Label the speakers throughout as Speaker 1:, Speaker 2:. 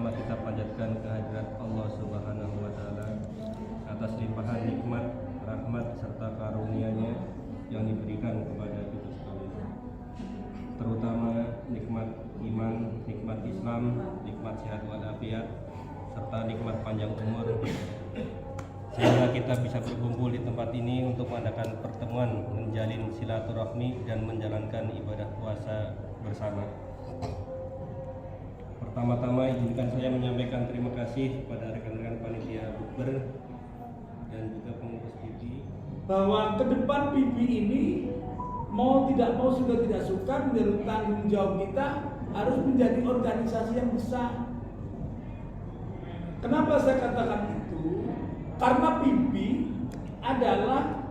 Speaker 1: pertama kita panjatkan kehadirat Allah Subhanahu wa Ta'ala atas limpahan nikmat, rahmat serta karunia-Nya yang diberikan kepada kita sekalian, terutama nikmat iman, nikmat Islam, nikmat sehat walafiat, serta nikmat panjang umur, sehingga kita bisa berkumpul di tempat ini untuk mengadakan pertemuan, menjalin silaturahmi dan menjalankan ibadah puasa bersama. Pertama-tama izinkan saya menyampaikan terima kasih kepada rekan-rekan panitia bukber dan juga pengurus PIBI,
Speaker 2: bahwa ke depan PIBI ini mau tidak mau, sudah tidak suka, menurut tanggung jawab kita harus menjadi organisasi yang besar. Kenapa saya katakan itu? Karena PIBI adalah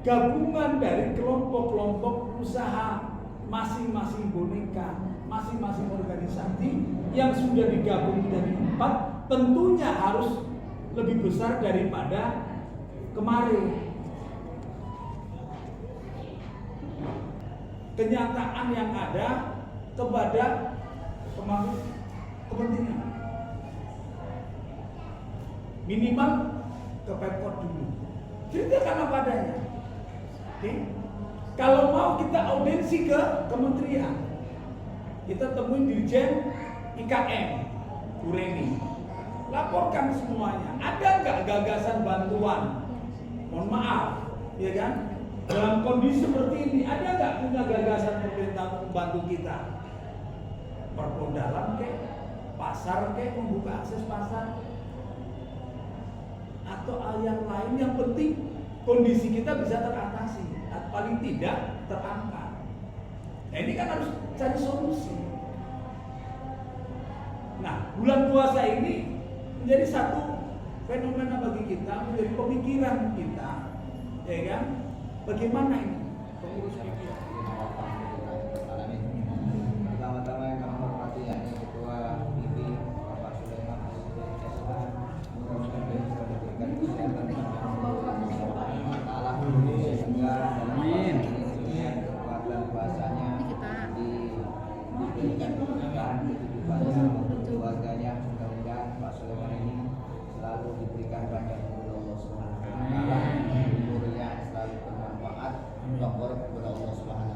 Speaker 2: gabungan dari kelompok-kelompok usaha, masing-masing boneka, masing-masing organisasi yang sudah digabung menjadi 4, tentunya harus lebih besar daripada kemarin. Kenyataan yang ada kepada kepentingan minimal ke Pemkot dulu, ceritakan apa adanya. Oke? Kalau mau kita audiensi ke kementerian, kita temuin Dirjen IKM Ureni, laporkan semuanya. Ada nggak gagasan bantuan? Mohon maaf, ya kan? Dalam kondisi seperti ini, ada nggak punya gagasan pemerintah untuk membantu kita? Permodalan kek, pasar kek, membuka akses pasar, atau yang lain. Yang penting kondisi kita bisa teratasi, atau paling tidak terangkat. Nah, ini kan harus cari solusi. Nah, bulan puasa ini menjadi satu fenomena bagi kita, menjadi pemikiran kita, ya kan? Bagaimana ini pengurus PIBI?
Speaker 3: Pertama-tama yang kami hormati yakni Ketua PIBI Bapak Sulaiman SH, memohon memberikan kesehatan Allah sehingga dalam ini kekuatan puasanya diberikan keberkahan kehidupannya maupun keluarganya. Mudah-mudahan Pak Sulaiman ini selalu diberikan panjang umur Allah Subhanahu wa Ta'ala, umurnya selalu bermanfaat, kepada Allah Subhanahu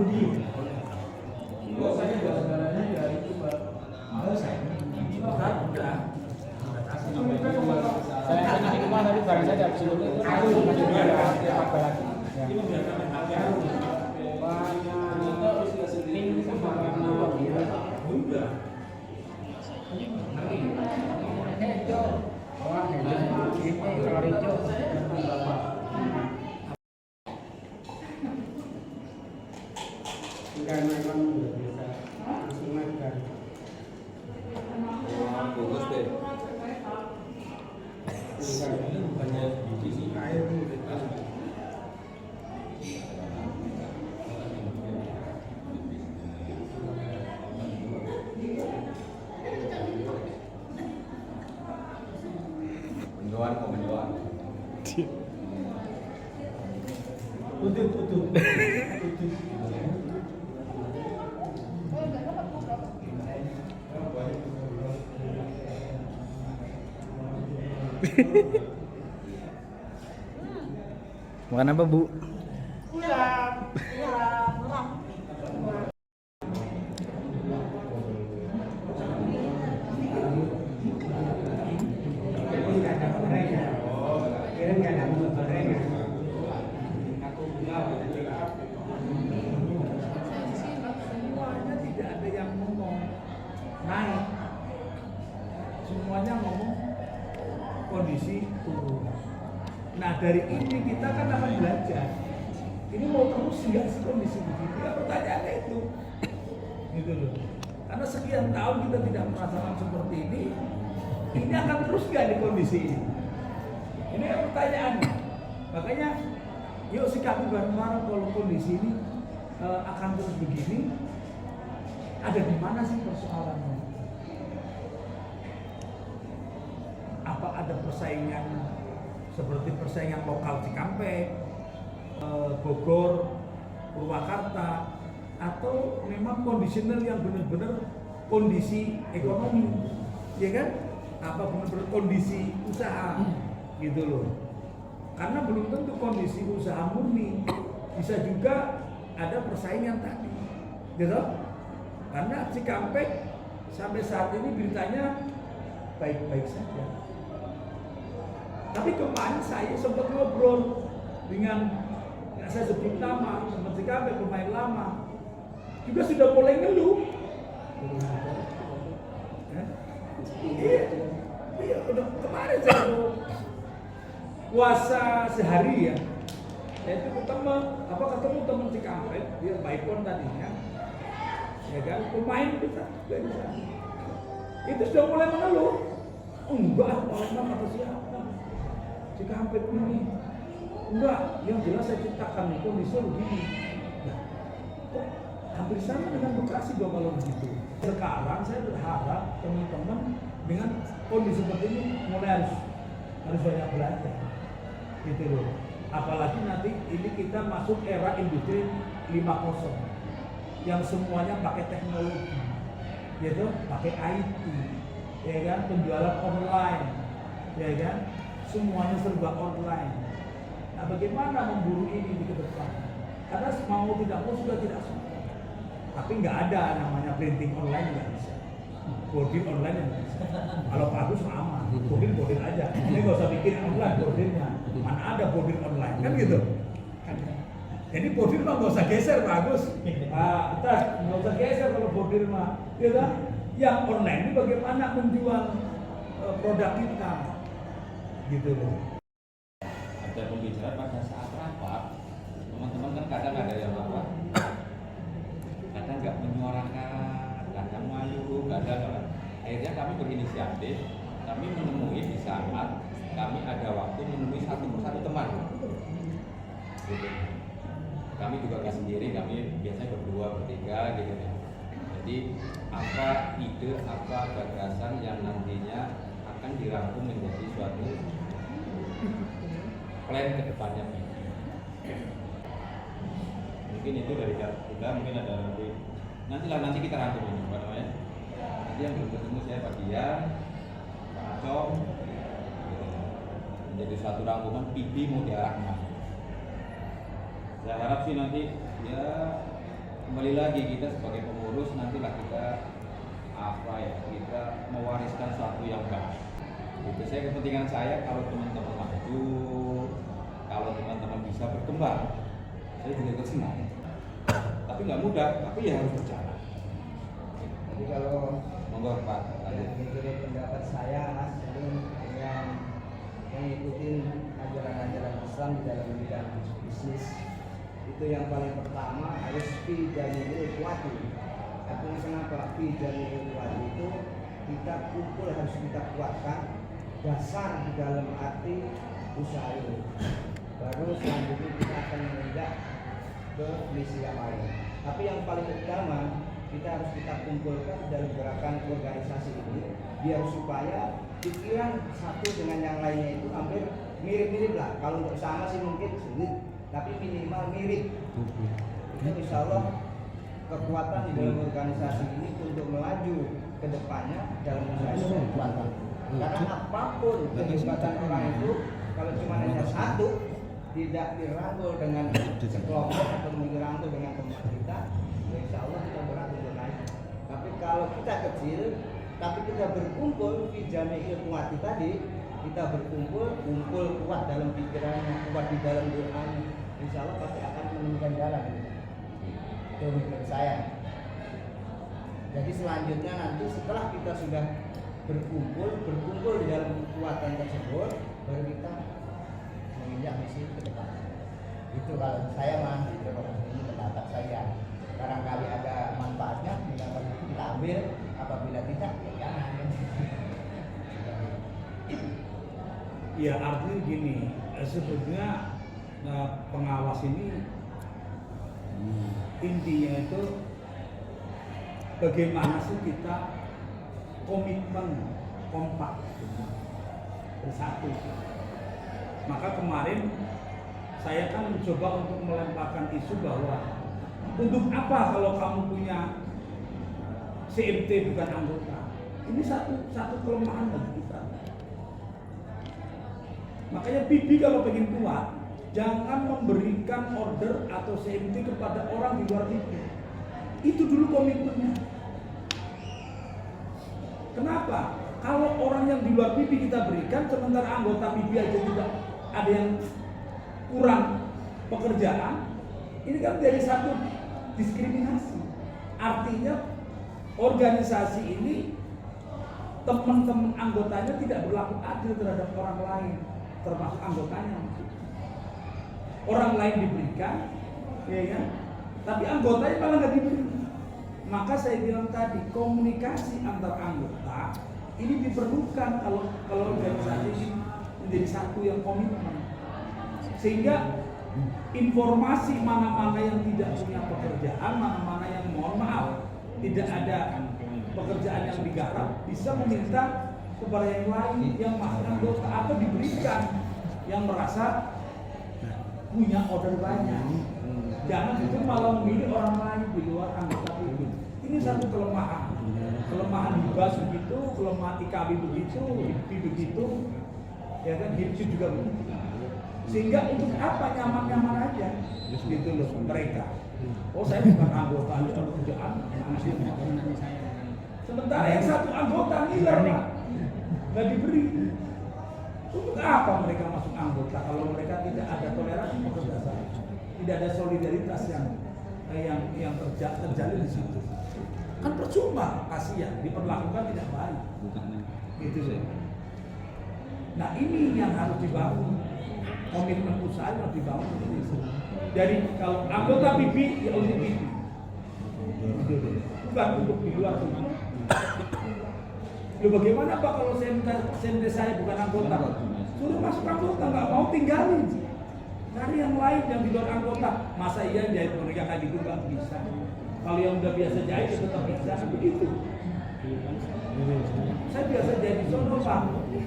Speaker 2: Budi.
Speaker 1: Saya gara-garanya ya itu Pak.
Speaker 2: Udah.
Speaker 4: Saya di rumah tadi barang saya habis itu masih ada lagi.
Speaker 1: Ini biarkan
Speaker 4: Link sama warna biru.
Speaker 1: udah.
Speaker 4: Hijau. Wah, hijau. Kalau hijau. Enggak memang udah biasa langsung makan.
Speaker 3: Bagus deh.
Speaker 1: Ini bukannya biji sih.
Speaker 4: Air dulu.
Speaker 3: Mendoan.
Speaker 2: Tutup.
Speaker 4: Makan apa, Bu?
Speaker 2: Semuanya tidak ada yang ngomong naik. Semuanya ngomong kondisi turun. Nah dari ini kita kan akan belajar. Ini mau terus nggak sih kondisi begini? Ya, pertanyaannya itu, gitu loh. Karena sekian tahun kita tidak merasakan seperti ini akan terus nggak di kondisi ini? Ini kan pertanyaannya. Makanya, yuk sikapi bareng-bareng kalau kondisi ini akan terus begini. Ada di mana sih persoalannya? Apa ada persaingan seperti persaingan lokal Cikampek, Bogor, Purwakarta, atau memang kondisional yang benar-benar kondisi ekonomi, ya kan? Apa benar-benar kondisi usaha, gitu loh. Karena belum tentu kondisi usaha murni, bisa juga ada persaingan tadi, gitu. Karena Cikampek sampai saat ini beritanya baik-baik saja. Tapi kemarin saya sempat ngobrol dengan, nggak saya sebut nama, teman Cikampek, pemain lama, juga sudah mulai ngeluh. Iya, udah kemarin saya puasa sehari ya. Saya itu ketemu teman Cikampek, dia Baikon tadinya, ya kan, pemain kita juga di sana. Itu sudah mulai mengeluh. Enggak, orang kata siapa? Cikampek ini enggak, yang jelas saya ciptakan nih kondisi begini. Nah, kok hampir sama dengan Bekasi dong kalau begitu. Sekarang saya berharap teman-teman dengan kondisi seperti ini mulai harus banyak belajar, gitu loh. Apalagi nanti ini kita masuk era industri 5.0 yang semuanya pakai teknologi, gitu, pakai IT, ya kan, penjualan online, ya kan. Semuanya serba online. Nah, bagaimana memburu ini di depan? Karena mau tidak mau sudah tidak suka. Tapi nggak ada namanya printing online, nggak bisa. Boarding online nggak bisa. Kalau bagus sama, boarding aja. Ini nggak usah bikin online boardingnya. Mana ada boarding online kan gitu? Jadi boarding mah nggak usah geser, bagus. Nggak usah geser kalau boarding mah. Gitu? Yang online ini bagaimana menjual produk kita? Gitu loh.
Speaker 5: Ada pembicaraan pada saat rapat, teman-teman kan kadang ada yang apa, kadang nggak menyuarakan, kadang malu, kadang akhirnya kami berinisiatif, kami menemui di saat kami ada waktu menemui satu persatu teman. Gitu. Kami juga nggak sendiri, kami biasanya berdua, bertiga gitu ya. Jadi apa ide, apa gagasan yang nantinya akan dirangkum menjadi suatu plan ke depannya. Mungkin itu dari kita, mungkin ada nanti kita rangkum ini, apa namanya? Nanti yang belum ketemu saya Pak Dian, Pak Acong, menjadi suatu rangkuman PIB mau diarahkan. Saya harap sih nanti ya kembali lagi kita sebagai pengurus nantilah kita kita mewariskan sesuatu yang baik. Itu saya kepentingan saya kalau teman-teman maju, kalau teman-teman bisa berkembang, saya juga ikut senang. Tapi nggak mudah, tapi ya harus berjalan.
Speaker 3: Jadi kalau
Speaker 5: Monggo Pak.
Speaker 3: menurut pendapat saya, Mas, yang mengikuti ajaran-ajaran Islam di dalam bidang bisnis, itu yang paling pertama harus fi jamil kuwati. Artinya kenapa fi jamil kuwati itu kita kumpul, harus kita kuatkan dasar di dalam arti usaha ini. Baru selanjutnya kita akan menginjak ke misi yang lain. Tapi yang paling utama kita harus kita kumpulkan dalam gerakan organisasi ini biar supaya pikiran satu dengan yang lainnya itu hampir mirip-mirip lah. Kalau untuk sama sih mungkin sulit, tapi minimal mirip. Itu insya Allah kekuatan di dalam organisasi ini untuk melaju ke depannya dalam usaha itu kekuatan. Karena apapun kehebatan orang itu kalau cuma hanya satu, tidak dirangkul dengan kelompok atau dirangkul dengan teman kita, ya insya Allah kita berat untuk naik. Tapi kalau kita kecil, tapi kita berkumpul di jami'il kuwati tadi, kita berkumpul kuat dalam pikirannya, kuat di dalam doanya, insya Allah pasti akan menemukan jalan. Itu menurut saya. Jadi selanjutnya nanti setelah kita sudah berkumpul di dalam kekuatan tersebut, baru kita menginjak misi ke depan. Itu kalau saya mah, itu ini pendapat saya. Barangkali ada manfaatnya, pendapat itu kita ambil. Apabila tidak, ya jangan.
Speaker 2: Ya artinya gini, sebetulnya pengawas ini intinya itu bagaimana sih kita komitmen kompak bersatu. Maka kemarin saya kan mencoba untuk melemparkan isu bahwa untuk apa kalau kamu punya CMT bukan anggota? Ini satu kelemahan bagi kita. Makanya PIB kalau pengen kuat, jangan memberikan order atau CMT kepada orang di luar PIB. Itu dulu komitmennya. Kenapa? Kalau orang yang di luar PIB kita berikan, sementara anggota PIB aja tidak ada yang kurang pekerjaan, ini kan jadi satu diskriminasi. Artinya organisasi ini teman-teman anggotanya tidak berlaku adil terhadap orang lain, termasuk anggotanya. Orang lain diberikan, ya kan? Tapi anggotanya malah nggak diberi. Maka saya bilang tadi, komunikasi antar anggota ini diperlukan kalau organisasi ini menjadi satu yang komitmen, sehingga informasi mana-mana yang tidak punya pekerjaan, mana-mana yang mohon maaf tidak ada pekerjaan yang digarap, bisa meminta kepada yang lain yang masih anggota atau diberikan yang merasa punya order banyak. Jangan itu malah memilih orang lain di luar anggota itu. Ini satu kelemahan. Kelemahan hibah begitu, kelemahan IKB begitu, HIPI begitu, ya kan, HIPI juga begitu. Sehingga untuk apa nyaman-nyaman aja, gitu loh mereka. Oh saya bukan anggota, ada pekerjaan. Sementara yang satu anggota ngiler Pak, nggak diberi. Untuk apa mereka masuk anggota kalau mereka tidak ada toleransi pekerjaan, tidak ada solidaritas yang terjalin di situ? Kan percuma, kasihan, diperlakukan tidak baik. Gitu loh. Nah ini yang harus dibangun, komitmen usaha harus dibangun seperti itu. Jadi kalau anggota PIB ya untuk PIB, bukan untuk di luar PIB. Loh bagaimana Pak kalau CMT saya bukan anggota? Suruh masuk anggota, nggak mau tinggalin. Cari yang lain yang di luar anggota. Masa iya jahit mereka kayak gitu nggak bisa. Kalau yang udah biasa jahit ya tetap bisa begitu. Saya biasa jadi sono Pak.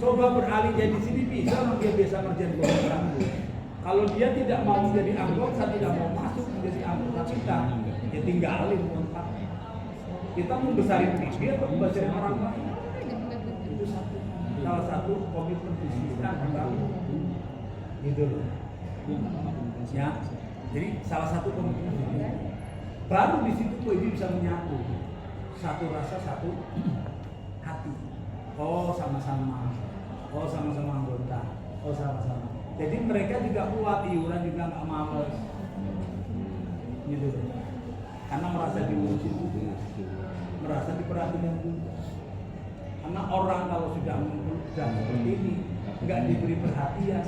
Speaker 2: Coba beralih jadi sini bisa, orang dia biasa ngerjain program. Kalau dia tidak mau menjadi anggota, tidak mau masuk menjadi anggota kita, ya tinggalin kontak. Kita mau besarin PIB atau besarin orang lain. Itu salah satu komitmen bisnis kita. Gitu loh. Ya, jadi salah satu komitmen bisnis. baru di situ PIB bisa menyatu, satu rasa satu hati. Oh sama-sama, oh sama-sama anggota, oh sama-sama. Jadi mereka juga kuat, iuran juga nggak males, gitu. Karena merasa diurusin, merasa diperhatikan juga. Karena orang kalau sudah seperti ini nggak diberi perhatian,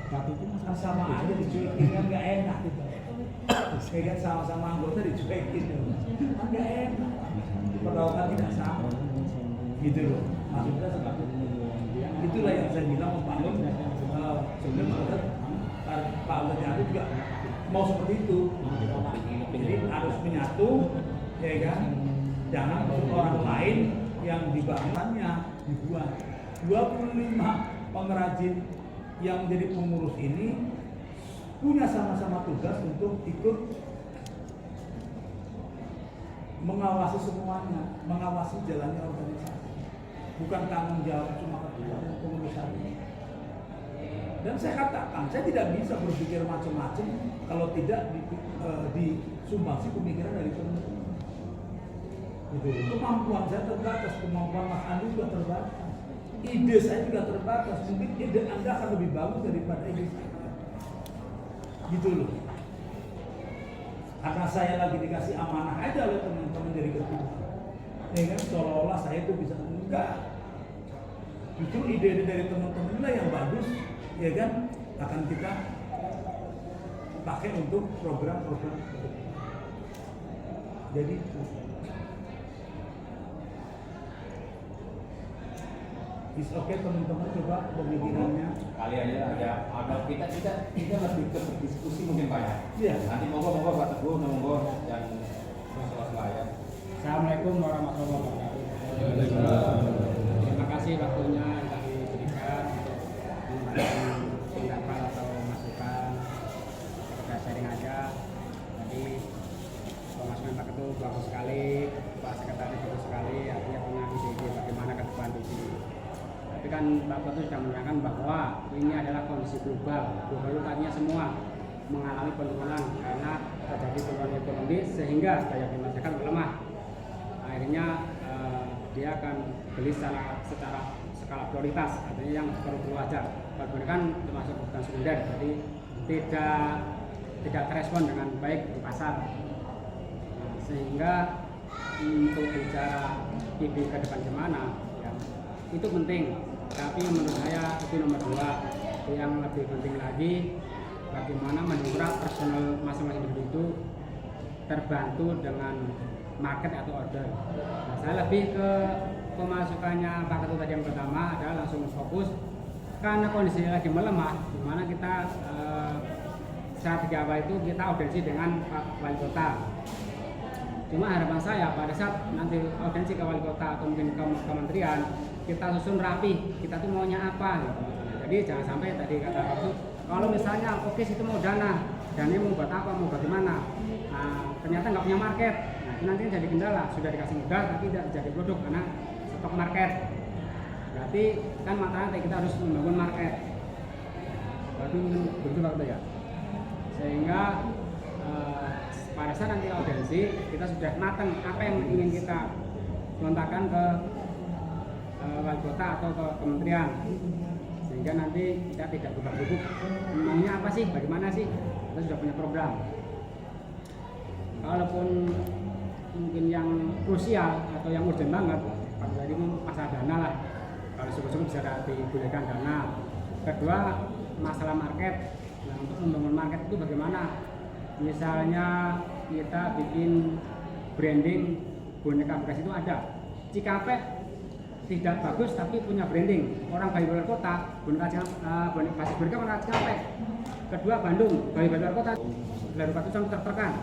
Speaker 2: kan sama aja dicuekin, kan nggak enak gitu. Kayak sama-sama anggota dicuekin, kan nggak enak. Perlakuan tidak sama, gitu loh. Maksudnya seperti itu. Itulah yang saya bilang membangun. Sebenarnya Pak Aldo juga mau seperti itu. Jadi harus menyatu, ya kan? Jangan orang lain yang dibangunnya dibuat. 25 pengrajin yang menjadi pengurus ini punya sama-sama tugas untuk ikut mengawasi semuanya, mengawasi jalannya organisasi. Bukan tanggung jawab cuma ketua pengurusan ini. Dan saya katakan, saya tidak bisa berpikir macam-macam kalau tidak disumbangsi pemikiran dari teman-teman. Gitu. Kemampuan saya terbatas, kemampuan Mas Andi juga terbatas, ide saya juga terbatas. Mungkin ide Anda akan lebih bagus daripada ide saya. Gitu loh. Karena saya lagi dikasih amanah aja oleh teman-teman dari ketua. Ya kan, seolah-olah saya itu bisa enggak. Justru ide-ide dari teman-teman inilah yang bagus, ya kan, akan kita pakai untuk program-program. Jadi is oke teman-teman, coba pemikirannya.
Speaker 5: Kali aja ada kita lebih ke berdiskusi mungkin Pak ya.
Speaker 2: Iya.
Speaker 5: Nanti monggo Pak Teguh, monggo yang ya.
Speaker 4: Assalamualaikum warahmatullahi wabarakatuh. Terima kasih waktunya yang kami berikan untuk memberikan pendapat atau masukan kepada sharing aja. Jadi pemasukan Pak Ketua bagus sekali, Pak Sekretaris bagus sekali, artinya punya ide-ide bagaimana ke depan di sini. Tapi kan Pak Ketua sudah menerangkan bahwa ini adalah kondisi global itu artinya semua mengalami penurunan karena terjadi penurunan ekonomi sehingga daya beli masyarakat melemah. Akhirnya dia akan beli secara skala prioritas, artinya yang perlu wajar. Kalau kan termasuk kebutuhan sekunder, jadi tidak terespon dengan baik di pasar. Sehingga untuk bicara ide ke depan gimana, ya, itu penting. Tapi menurut saya itu nomor 2. Yang lebih penting lagi bagaimana mendongkrak personal masing-masing individu terbantu dengan market atau order. Nah, saya lebih ke pemasukannya Pak Ketua tadi yang pertama adalah langsung fokus karena kondisinya lagi melemah, di mana kita strategi awal itu kita audiensi dengan Pak Wali Kota. Cuma harapan saya pada saat nanti audiensi ke Wali Kota atau mungkin ke kementerian, kita susun rapi, kita tuh maunya apa gitu. Jadi jangan sampai tadi kata Pak Ketua, kalau misalnya oke itu mau dananya mau buat apa, mau bagaimana, ternyata nggak punya market. Nanti jadi kendala, sudah dikasih modal tapi tidak jadi produk karena stok market. Berarti kan matanya kita harus membangun market. Berarti begitu waktu ya. Sehingga pada saat nanti audiensi kita sudah matang apa yang ingin kita lontarkan ke wali kota atau ke kementerian. Sehingga nanti kita tidak berubah-ubah. Maunya apa sih? Bagaimana sih? Kita sudah punya program. Kalaupun mungkin yang krusial atau yang urgent banget, Pak tadi masalah dana lah. Kalau cukup bisa dibolehkan dana. Kedua, masalah market. Nah, untuk membangun market itu bagaimana? Misalnya kita bikin branding boneka bekas itu ada. Cikampek tidak bagus tapi punya branding. Orang bayi luar kota, boneka basis boneka warna Cikampek. Kedua, Bandung, bayi luar kota, luar kota itu tertekan.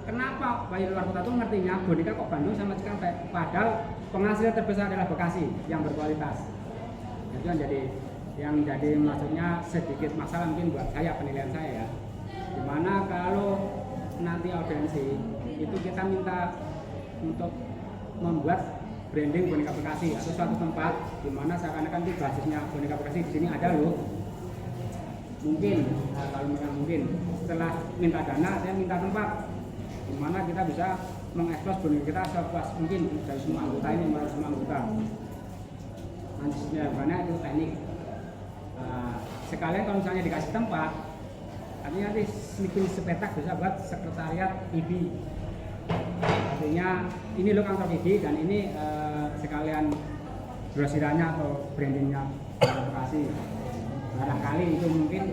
Speaker 4: Kenapa bayi luar kota itu ngertinya boneka kok Bandung sama Cikampek? Padahal penghasil terbesar adalah Bekasi yang berkualitas. Itu yang jadi maksudnya sedikit masalah mungkin buat saya, penilaian saya ya. Dimana kalau nanti audiensi itu kita minta untuk membuat branding boneka Bekasi atau suatu tempat di mana seakan-akan itu basisnya boneka Bekasi di sini ada loh. Mungkin, kalau mungkin setelah minta dana saya minta tempat. di mana kita bisa mengekspos boneka kita sepuas mungkin dari semua anggota ini melalui semua anggota. Nanti sebenarnya itu teknik. Sekalian kalau misalnya dikasih tempat, artinya nanti bikin sepetak bisa buat sekretariat IB. Artinya ini loh kantor IB dan ini sekalian grosirannya atau brandingnya Bekasi. Barangkali itu mungkin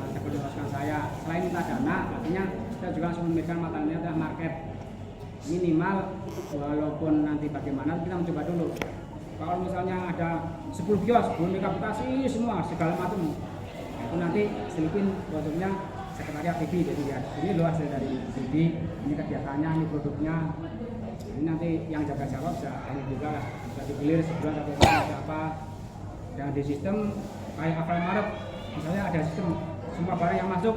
Speaker 4: seperti masukan saya. Selain minta dana, artinya saya juga langsung memikirkan matanya adalah market minimal, walaupun nanti bagaimana kita mencoba dulu. Kalau misalnya ada 10 kios boneka Bekasi semua segala macam, itu nanti selipin produknya sekretariat IB. Jadi ya ini loh hasil dari IB, ini kegiatannya, ini produknya. Ini nanti yang jaga jawab bisa ini juga lah, bisa digilir sebulan atau berapa. Dan di sistem kayak Alfamart, misalnya ada sistem semua barang yang masuk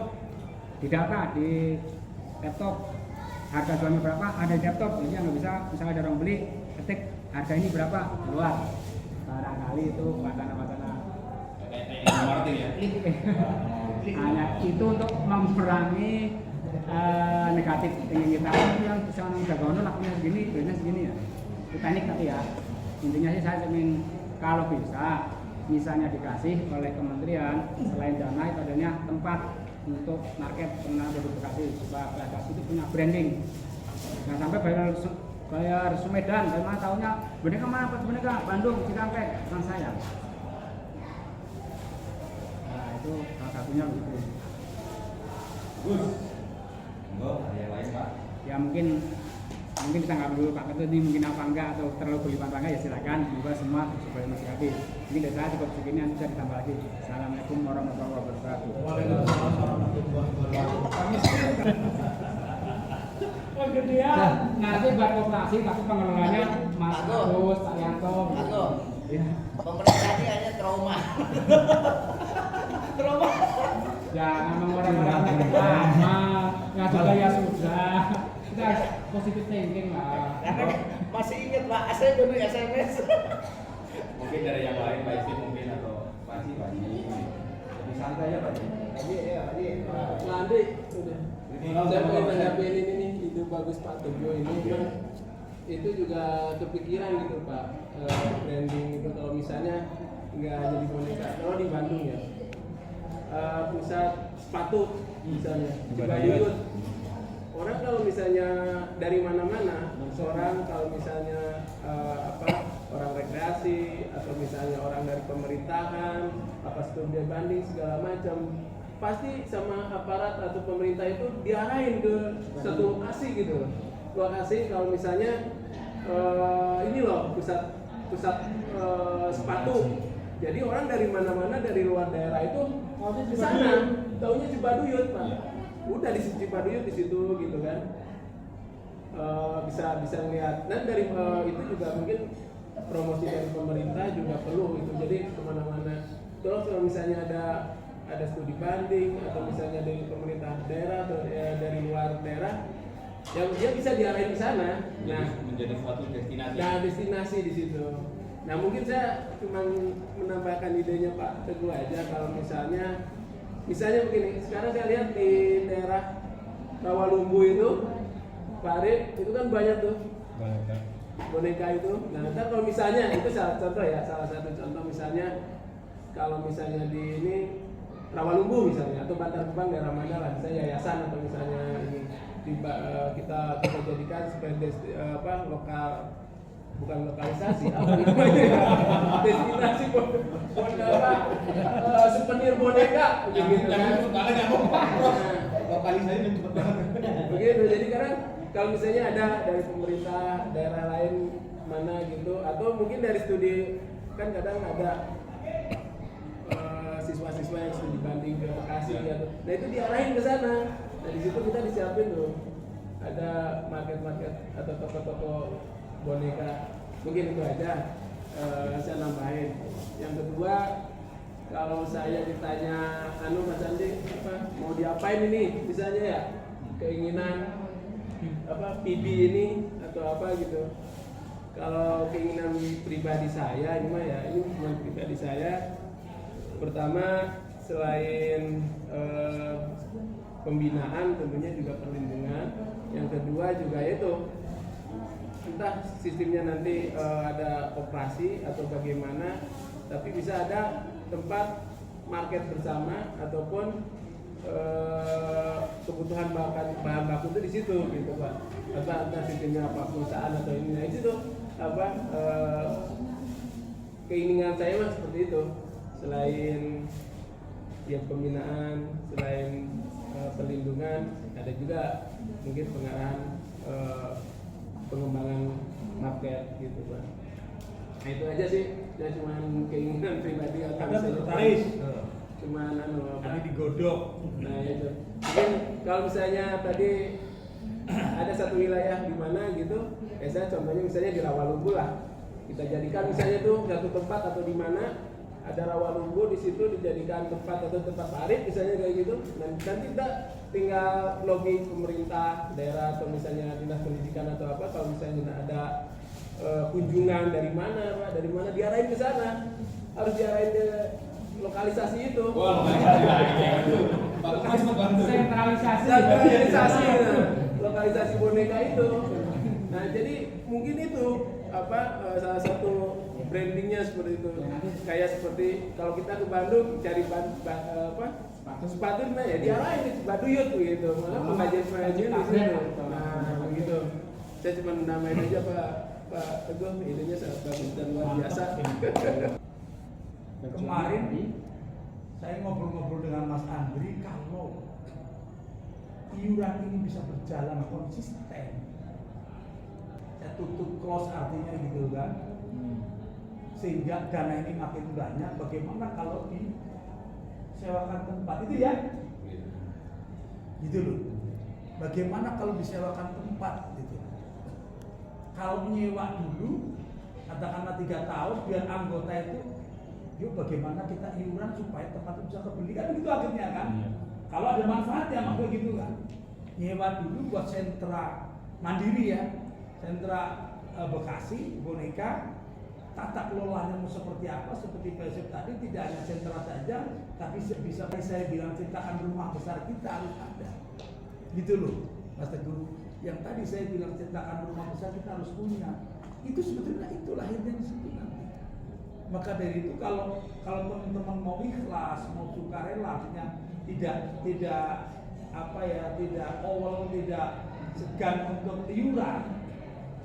Speaker 4: didata di laptop, harga jualnya berapa ada di laptop, jadi yang nggak bisa misalnya ada orang beli ketik harga ini berapa keluar. Barangkali itu wacana-wacana
Speaker 5: marketing ya.
Speaker 4: hanya itu untuk memerangi negatif ingin kita yang bisa menjaga lakunya segini, bisnis segini ya. Itu teknik tapi ya. Intinya sih saya ingin kalau bisa misalnya dikasih oleh kementerian selain dana itu adanya tempat untuk market pengenalan produk Bekasi supaya Bekasi itu punya branding. Nah sampai bayar Sumedan, dari mana tahunya boneka mana pas boneka Bandung, Cikampek, bukan saya. Nah itu salah satunya begitu.
Speaker 5: Gus, enggak ada yang lain Pak?
Speaker 4: Ya mungkin kita nggak dulu Pak Ketut ini mungkin apa enggak atau terlalu berlimpah apa enggak ya silakan, semoga semua supaya masyarakat. Ini dari saya cukup segini, nanti bisa ditambah lagi. Assalamualaikum warahmatullahi wabarakatuh.
Speaker 2: Waalaikumsalam warahmatullahi wabarakatuh. Kegedean.
Speaker 4: Nanti buat operasi tapi pengelolanya Mas Agus, Pak Yanto.
Speaker 6: Aku,
Speaker 4: Ya.
Speaker 6: pemerintah ini hanya trauma. Trauma.
Speaker 4: Jangan mengorang-orang lama, ya sudah ya sudah. Kita harus positive thinking lah.
Speaker 6: Karena masih ingat Pak, saya dulu SMS.
Speaker 5: Mungkin dari yang lain Pak Isi mungkin atau Pak Isi lebih santai ya Pak Isi.
Speaker 7: Nanti udah. Saya pengen tanggapin ini nih, itu bagus Pak Teguh ini kan itu juga kepikiran gitu Pak, branding itu kalau misalnya nggak jadi boneka. Kalau di Bandung ya, pusat sepatu misalnya, Cibaduyut. Orang kalau misalnya dari mana-mana, seorang kalau misalnya orang rekreasi atau misalnya orang dari pemerintahan, studi banding segala macam, pasti sama aparat atau pemerintah itu diarahin ke satu lokasi gitu. Lokasi kalau misalnya ini loh pusat sepatu. Jadi orang dari mana-mana dari luar daerah itu di sana, taunya Cibaduyut Pak. Udah di Cibaduyut di situ gitu kan. Bisa ngeliat. Dan dari itu juga mungkin promosi dari pemerintah juga perlu itu. Jadi kemana-mana. Terus kalau misalnya ada studi banding atau misalnya dari pemerintah daerah atau dari luar daerah, yang dia bisa diarahin ke sana. Nah,
Speaker 5: menjadi suatu destinasi.
Speaker 7: Nah, destinasi di situ. Nah, mungkin saya cuma menambahkan idenya Pak Teguh aja kalau misalnya begini, sekarang saya lihat di daerah Rawalumbu itu, Pak Arif, itu kan banyak tuh boneka itu. Nah, ntar kalau misalnya itu salah satu contoh misalnya kalau misalnya di ini Rawalumbu misalnya atau Bantar Gebang daerah mana lah, misalnya yayasan atau misalnya ini kita jadikan sebagai lokal, bukan lokalisasi destinasi souvenir boneka begitu kan.
Speaker 5: Lokalisasi cepet banget.
Speaker 7: Begitu, jadi karena kalau misalnya ada dari pemerintah daerah lain mana gitu atau mungkin dari studi, kan kadang ada siswa-siswa yang studi banding ke Bekasi gitu. Nah itu diarahin ke sana. Nah di situ kita disiapin tuh ada market-market atau toko-toko boneka. Mungkin itu aja saya nambahin. Yang kedua, kalau saya ditanya Mas Andi mau diapain ini misalnya ya, keinginan PB ini atau apa gitu. Kalau keinginan pribadi saya ini mah ya, ini cuma pribadi saya. Pertama, selain pembinaan tentunya juga perlindungan. Yang kedua juga itu entah sistemnya nanti ada koperasi atau bagaimana, tapi bisa ada tempat market bersama ataupun kebutuhan bahan baku itu di situ gitu Pak. Entah sistemnya apa perusahaan atau ini, nah itu tuh apa keinginan saya mas seperti itu. Selain ya pembinaan, selain perlindungan, ada juga mungkin pengarahan pengembangan market gitu Pak. Nah itu aja sih, saya cuma keinginan pribadi atau
Speaker 2: Ada sekretaris,
Speaker 7: cuman
Speaker 2: tadi digodok.
Speaker 7: Nah itu mungkin kalau misalnya tadi ada satu wilayah di mana gitu, saya contohnya misalnya di Rawalumbu lah, kita jadikan misalnya tuh satu tempat atau di mana ada Rawalumbu, di situ dijadikan tempat atau tempat parit misalnya kayak gitu. Nanti kita tinggal lobby pemerintah daerah atau misalnya dinas pendidikan atau apa, kalau misalnya ada kunjungan dari mana Pak, dari mana diarahin ke sana, harus diarahin ke lokalisasi itu.
Speaker 5: Wah, lokalisasi.
Speaker 7: Sentralisasi lokalisasi boneka itu. Nah jadi mungkin itu apa salah satu brandingnya seperti itu. Kayak seperti kalau kita ke Bandung cari sepatu nah ya diarahin ke Baduyut gitu. Malah pengajian di situ. Nah begitu. Saya cuma namain aja Pak Teguh, idenya sangat bagus dan luar biasa.
Speaker 2: Kemarin saya ngobrol-ngobrol dengan Mas Andri, kalau iuran ini bisa berjalan konsisten, saya tutup close artinya gitu kan, sehingga dana ini makin banyak. Bagaimana kalau disewakan tempat itu ya, gitu loh. Bagaimana kalau disewakan tempat gitu? Kalau nyewa dulu, katakanlah 3 tahun, biar anggota itu, yuk bagaimana kita iuran supaya tempat itu bisa kebeli, kan begitu akhirnya kan? Iya. Kalau ada manfaatnya makanya gitu kan. Nyewa dulu buat sentra mandiri ya, sentra Bekasi, boneka, tata kelolanya mau seperti apa, seperti Pak tadi, tidak hanya sentra saja, tapi bisa saya bilang ciptakan rumah besar kita harus ada. Gitu loh, Mas Teguh. Yang tadi saya bilang ciptakan rumah besar kita harus punya. Itu sebetulnya itu lahirnya di situ nanti. Maka dari itu kalau teman-teman mau ikhlas, mau sukarela, artinya tidak apa ya, tidak awal, tidak segan untuk iuran,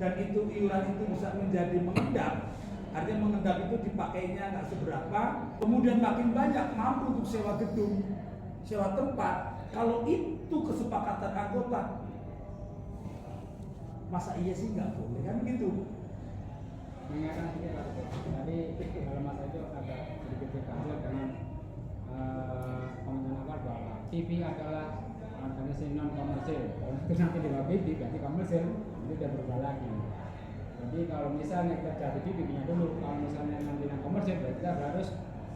Speaker 2: dan itu iuran itu bisa menjadi mengendap. Artinya mengendap itu dipakainya nggak seberapa, kemudian makin banyak mampu untuk sewa gedung, sewa tempat. Kalau itu kesepakatan anggota, masa iya sih nggak boleh kan gitu?
Speaker 4: Mengingatkan sedikit Pak, tadi kalau Mas Ejo agak sedikit terkejut dengan komentar awal bahwa TV adalah organisasi non komersil. Kalau itu nanti diwakili berarti komersil, itu udah berubah lagi. Jadi kalau misalnya kerja di TV-nya dulu, kalau misalnya nanti non komersil, berarti kita harus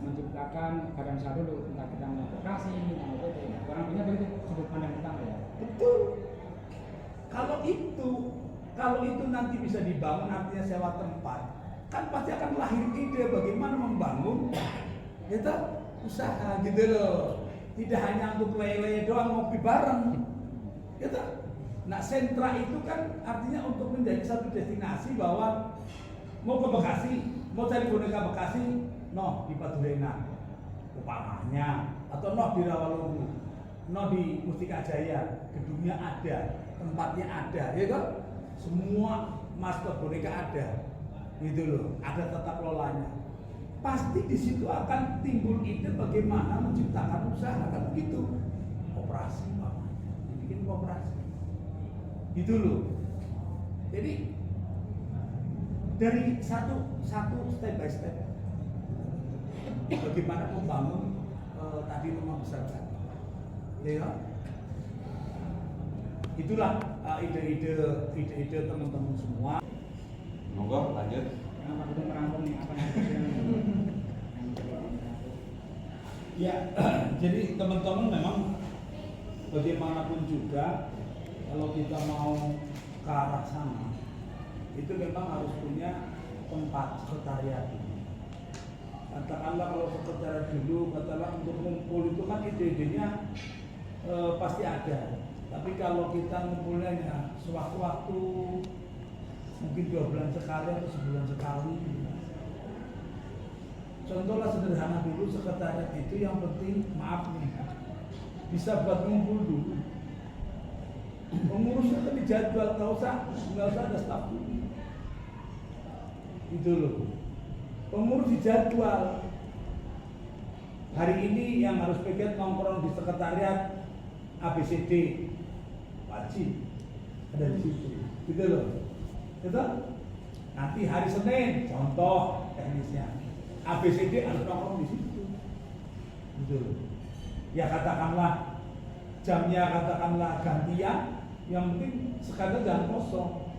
Speaker 4: menciptakan badan usaha dulu, entah kita mau koperasi, mau PT. Kurang lebihnya begitu sudut pandang pertama ya.
Speaker 2: Betul. Kalau itu nanti bisa dibangun, artinya sewa tempat, kan pasti akan lahir ide bagaimana membangun kita usaha gitu loh. Tidak hanya untuk lele doang, ngopi bareng gitu. Nah sentra itu kan artinya untuk menjadi satu destinasi, bahwa mau ke Bekasi, mau cari boneka Bekasi, noh di Padurena umpamanya, atau noh di Rawalumbu, noh di Mustika Jaya, gedungnya ada, tempatnya ada, ya kan? Semua master boneka ada, gitu loh, ada tata kelolanya. Pasti di situ akan timbul ide bagaimana menciptakan usaha, kan begitu. Koperasi, Pak, dibikin koperasi, gitu loh. Jadi dari satu step by step, bagaimana membangun tadi rumah besar tadi, ya. Itulah ide-ide teman-teman semua.
Speaker 5: Monggo lanjut.
Speaker 4: Yang Pak Gubernur merangkum nih apa yang
Speaker 2: Ya, jadi teman-teman memang bagaimanapun juga kalau kita mau ke arah sana, itu memang harus punya tempat sekretariat. Katakanlah kalau sekretariat dulu, katakanlah untuk ngumpul itu kan ide-idenya pasti ada. Tapi kalau kita ngumpulnya sewaktu-waktu, mungkin 2 bulan sekali atau sebulan sekali. Contohlah sederhana dulu, sekretariat itu yang penting, maaf nih, bisa buat ngumpul dulu. Pengurusnya kan dijadwal, nggak usah ada staf dulu. Itu loh. Pengurus dijadwal. Hari ini yang harus pegang nongkrong di sekretariat ABCD, wajib ada di situ. Gitu loh. Gitu? Nanti hari Senin, contoh teknisnya, ABCD harus nongkrong di situ. Gitu loh. Ya katakanlah jamnya katakanlah gantian, yang penting sekadar jangan kosong.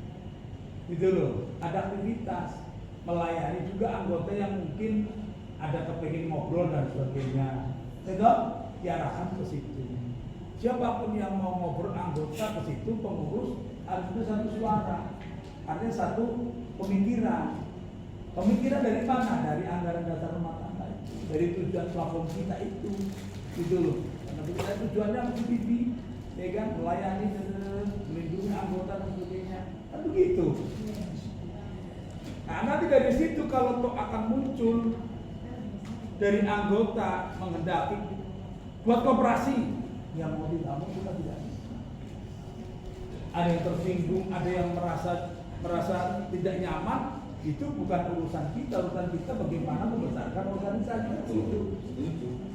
Speaker 2: Gitu loh. Ada aktivitas, melayani juga anggota yang mungkin ada kepengen ngobrol dan sebagainya. Itu diarahkan ke situ. Siapapun yang mau ngobrol anggota ke situ, pengurus harus ada satu suara, artinya satu pemikiran. Pemikiran dari mana? Dari anggaran dasar rumah tangga itu, dari tujuan platform kita itu, gitu loh. Karena kita tujuannya PBB, ya kan, melayani, melindungi anggota dan sebagainya, kan begitu. Nah nanti dari situ kalau toh akan muncul dari anggota menghendaki buat koperasi, yang mau tidak mau kita tidak bisa. Ada yang tersinggung, ada yang merasa tidak nyaman, itu bukan urusan kita bagaimana membesarkan organisasi itu.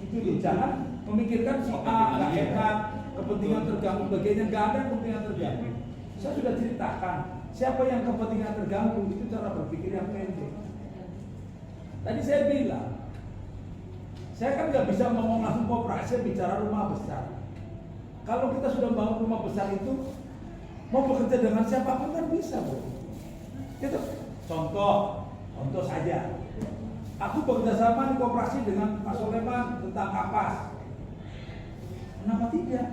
Speaker 2: Itu jangan memikirkan si A nggak enak, kepentingan terganggu, bagiannya nggak ada kepentingan terganggu. Saya sudah ceritakan siapa yang kepentingan terganggu, itu cara berpikir yang pendek. Tadi saya bilang, saya kan nggak bisa ngomong langsung koperasi bicara rumah besar. Kalau kita sudah bangun rumah besar itu, mau bekerja dengan siapapun kan bisa, bro. Gitu. Contoh saja. Aku bekerja sama di koperasi dengan Pak Soleman tentang kapas. Kenapa tidak?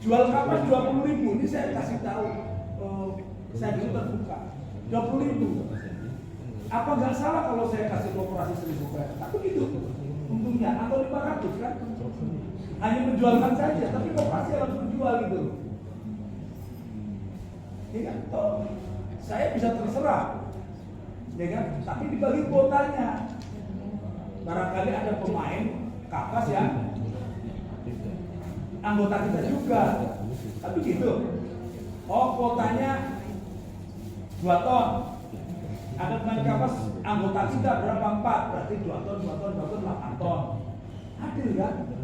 Speaker 2: Jual kapas 20.000, ini saya kasih tahu, saya dulu terbuka. 20.000. Apa nggak salah kalau saya kasih koperasi 1.000 perak? Tapi gitu, untungnya atau 500 kan? Hanya menjualkan saja, tapi koperasi harus menjual gitu. Ya kan? Toh, saya bisa terserah, ya kan? Tapi dibagi kuotanya. Barangkali ada pemain kapas yang anggota kita juga, tapi gitu. Oh, kuotanya 2 ton. Ada pemain kapas anggota kita berapa 4, berarti 2 ton, 8 ton. Adil kan?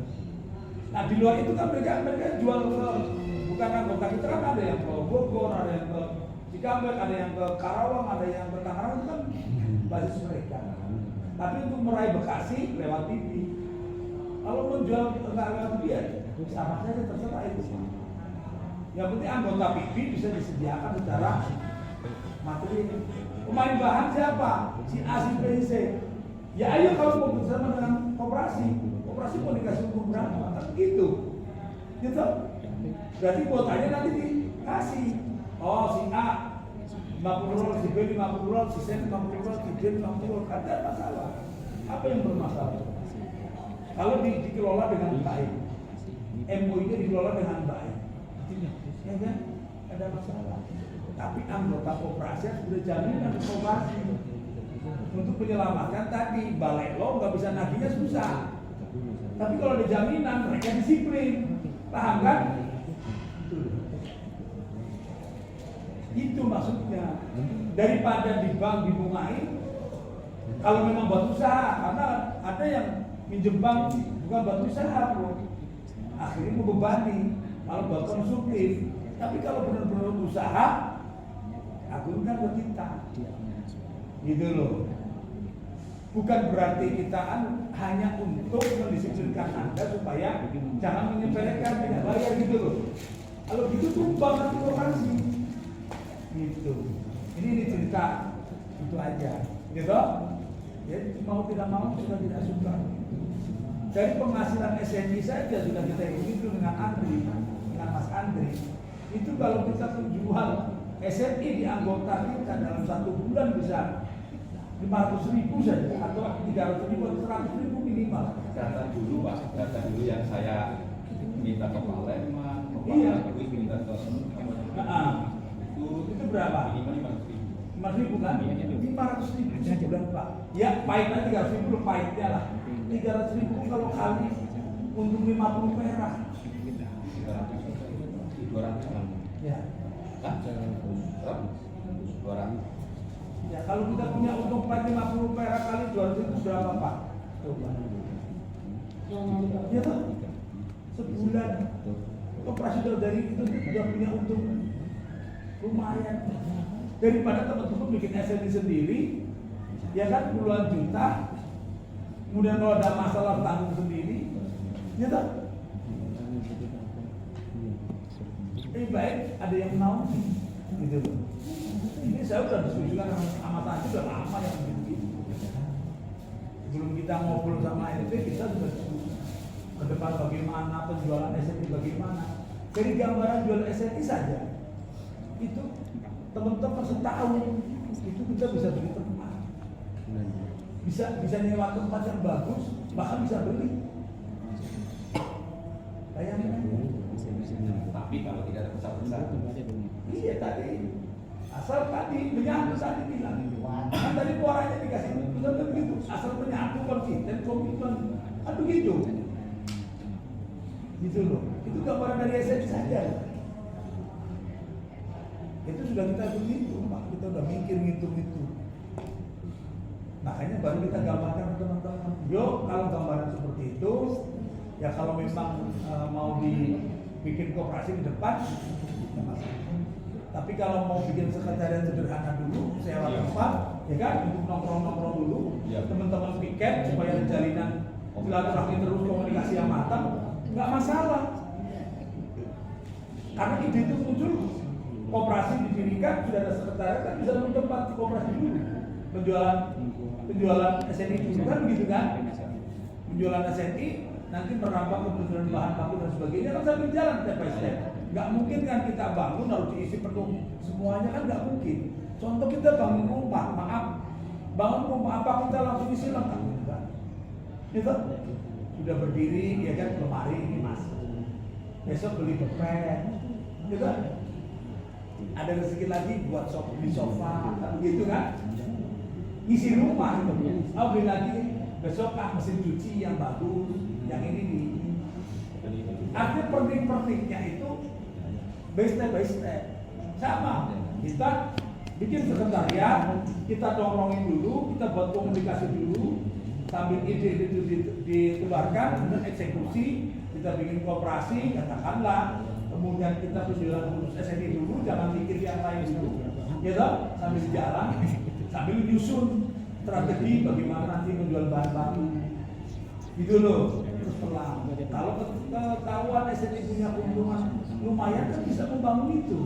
Speaker 2: Nah di luar itu kan mereka jual ke, bukan anggota kita kan, ada yang ke Bogor, ada yang ke Cikampek, ada yang ke Karawang, ada yang ke Tangerang, itu kan basis mereka. Tapi untuk meraih Bekasi lewat TV. Kalau menjual nggak lewat TV ya sama saja, terserah itu. Yang penting anggota PB bisa disediakan secara materi. Pemain bahan siapa? Si A, si B, si C. Ya ayo kalau mau bersama dengan koperasi mau dikasih umur berapa? Kan gitu. Gitu. Berarti kuotanya nanti dikasih. Oh si A 50 roll, si B 50 roll, si C 50 roll, si D 50 roll. Ada masalah. Apa yang bermasalah? Kalau dikelola dengan baik, MOI-nya dikelola dengan baik, ya kan? Ada masalah. Tapi anggota koperasi sudah jaminan koperasi untuk menyelamatkan tadi. Balai lo nggak bisa nagihnya susah. Tapi kalau ada jaminan mereka disiplin, paham kan? Itu maksudnya. Daripada di bank dibungain, kalau memang buat usaha, karena ada yang minjem bank bukan buat usaha, bro. Akhirnya membebani, kalau buat konsumtif. Tapi kalau benar-benar usaha, agunkan buat kita, gitu loh. Bukan berarti kita hanya untuk mendisiplinkan Anda supaya jangan menyepelekan, tidak bayar gitu loh. Kalau gitu tumbang nanti koperasi, gitu. Ini cerita itu aja, gitu. Ya mau tidak mau sudah tidak suka. Dari penghasilan SNI saja sudah kita hitung dengan Andri, dengan Mas Andri. Itu kalau kita jual SNI di anggota kita dalam 1 bulan bisa 500.000 saja atau 300.000 atau 100.000 minimal.
Speaker 5: Data dulu Pak, data dulu yang saya minta ke Palembang, ke
Speaker 2: Iya.
Speaker 5: Pak Agus, minta ke
Speaker 2: Nah, itu berapa?
Speaker 5: minimal 500.000.
Speaker 2: 5.000 kan? 500.000 sebulan Pak. Ya pahitnya 300.000 belum pahitnya lah. 300.000 kalau kali untung 50 perak.
Speaker 5: 200 kan?
Speaker 2: Ya.
Speaker 5: Kan? Berapa? 200.
Speaker 2: Ya kalau kita punya untung 50 perak kali 200 itu berapa Pak? Coba. Ya Pak. Sebulan operasional dari itu sudah punya untung lumayan. Daripada teman-teman bikin SNI sendiri, ya kan puluhan juta, kemudian kalau ada masalah tanggung sendiri, ya tak? Baik ada yang mau, gitu loh. Ini saya sudah diskusikan sama Tati sudah lama yang begitu. Sebelum kita ngobrol sama LP, kita sudah diskusi ke depan bagaimana penjualan SNI bagaimana. Dari gambaran jual SNI saja, itu teman-teman setahun itu kita bisa beli tempat, bisa nyewa tempat yang bagus, bahkan bisa beli. Bayangin aja.
Speaker 5: Tapi kalau tidak ada besar-besar,
Speaker 2: Iya tadi, asal tadi menyatu tadi bilang, kan tadi suaranya dikasih betul begitu, asal menyatu konsisten komitmen, kan begitu, gitu loh. Itu gambaran dari SNI saja. Itu sudah kita begitu, Pak. Kita udah mikir ngitung itu. Makanya baru kita gambarkan ke teman-teman. Yo, kalau gambaran seperti itu, ya kalau memang mau dibikin koperasi ke depan, ya masalah. Tapi kalau mau bikin sekretariat sederhana dulu, sewa tempat, ya kan, untuk nongkrong-nongkrong dulu,
Speaker 5: Ya.
Speaker 2: teman-teman piket supaya ada jalinan silaturahmi terus, komunikasi yang matang, nggak masalah. Karena ide itu muncul, koperasi didirikan, sudah ada sekretariat, kan bisa untuk tempat koperasi dulu, penjualan SNI dulu kan begitu kan? Penjualan SNI nanti merambah ke penjualan bahan baku dan sebagainya kan sambil jalan step by step. Nggak mungkin kan kita bangun harus diisi penuh semuanya kan nggak mungkin. Contoh kita bangun rumah, bangun rumah apa kita langsung isi lengkap kan? Itu sudah berdiri ya kan, lemari ini mas. Besok beli bepet, gitu kan? Ada rezeki lagi buat beli sofa, kan begitu kan? Isi rumah itu. Oh beli lagi besok mesin cuci yang bagus, yang ini nih. Artinya pernik-perniknya itu by step sama. Kita bikin sekretariat, kita dongkrongin dulu, kita buat komunikasi dulu, sambil ide itu dikeluarkan, kemudian eksekusi, kita bikin koperasi, katakanlah, kemudian kita penjualan khusus SNI dulu, jangan mikir yang lain dulu, ya toh, sambil jalan, sambil nyusun strategi bagaimana nanti menjual bahan baku, gitu loh. Terus pelan. Kalau ketahuan SNI punya keuntungan lumayan kan bisa membangun itu,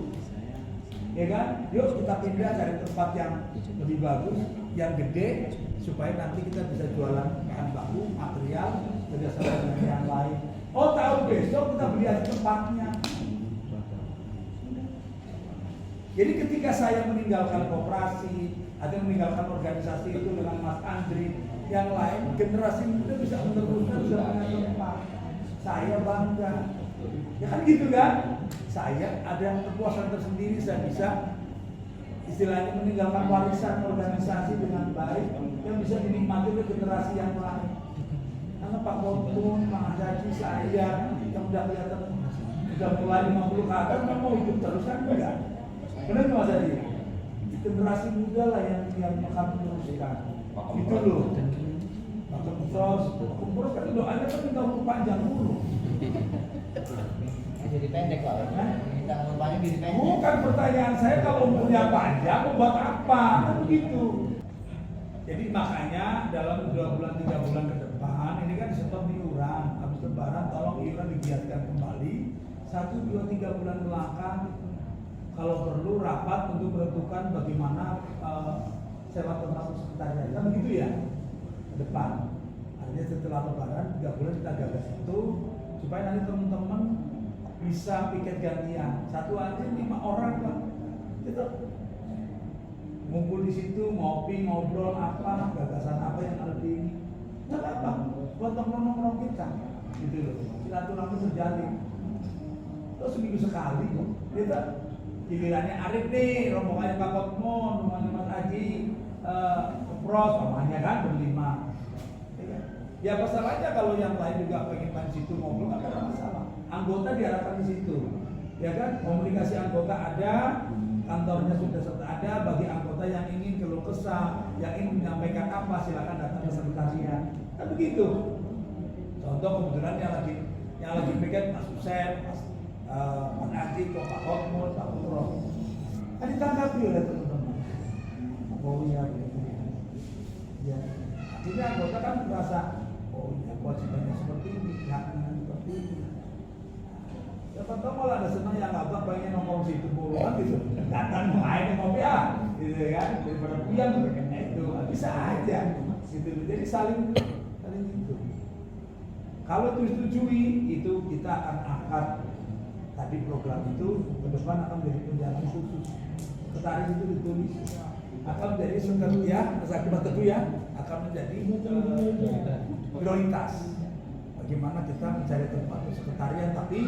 Speaker 2: ya kan? Yuk kita pindah cari tempat yang lebih bagus, yang gede, supaya nanti kita bisa jualan bahan baku, material, kerjasama dengan yang lain. Oh tahu besok kita beli aja tempatnya. Jadi ketika saya meninggalkan koperasi atau meninggalkan organisasi itu dengan Mas Andri, yang lain generasi muda bisa meneruskan, bisa punya tempat. Saya bangga, ya kan gitu kan? Saya ada kepuasan tersendiri, saya bisa istilahnya meninggalkan warisan organisasi dengan baik yang bisa dinikmati oleh generasi yang lain. Karena Pak Kotun, Pak Haji, saya yang udah kelihatan udah mulai 50 ke atas, kan mau hidup terus kan enggak? Benar nggak Mas Haji? Generasi muda lah yang akan meneruskan. Itu loh. Pak Kempros kan doanya kan minta umur panjang dulu.
Speaker 6: Jadi pendek Pak. Minta umurnya jadi pendek.
Speaker 2: Bukan pertanyaan saya kalau umurnya panjang mau buat apa? Kan begitu. Jadi makanya dalam 2 bulan 3 bulan ke depan ini kan disetor iuran. Habis lebaran tolong iuran digiatkan kembali. 1, 2, 3 bulan belakang kalau perlu rapat untuk menentukan bagaimana sewa tempat sekretariat. Kan begitu ya? Ke depan. Artinya setelah lebaran 3 bulan kita gagas itu supaya nanti teman-teman bisa piket gantian. Satu aja 5 orang kan. Gitu. ngumpul di situ, ngopi, ngobrol apa, gagasan apa yang ada di ini. Nggak apa-apa, buat nongkrong kita, gitu loh. Silaturahmi terjalin. Terus seminggu sekali, kita gilirannya Arif nih, rombongannya Pak Kotmon, rombongannya Mas Aji, Pros, rombongannya kan berlima. Ya masalahnya kalau yang lain juga pengen di situ ngobrol, nggak ada masalah. Anggota diharapkan di situ, ya kan? Komunikasi anggota ada, kantornya sudah ada. Bagi anggota yang ingin keluh kesah, yang ingin menyampaikan apa, silakan datang ke sekretariat. Kan begitu. Contoh kebetulan yang lagi piket Mas Hussein, Mas Aji, Pak Hotmul, Pak Putro, kan ditanggapi oleh teman-teman. Oh iya, ya. Akhirnya anggota kan merasa, oh iya, kewajibannya seperti ini, haknya seperti ini. Siapa tahu malah ada senang yang abang pengen nongkrong situ mulu kan gitu, datang main ngopi gitu kan, daripada puyang itu bisa aja gitu. Jadi saling itu. Kalau itu disetujui, itu kita akan angkat tadi program itu ke depan akan menjadi penjalan khusus. Sekretariat itu ditulis akan menjadi sekretariat, akibat itu ya akan menjadi prioritas. Bagaimana kita mencari tempat untuk sekretariat tapi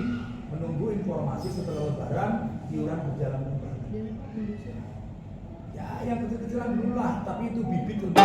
Speaker 2: menunggu informasi setelah lebaran iuran berjalan kembali. Ya yang kecil-kecilan dulu lah, tapi itu bibit untuk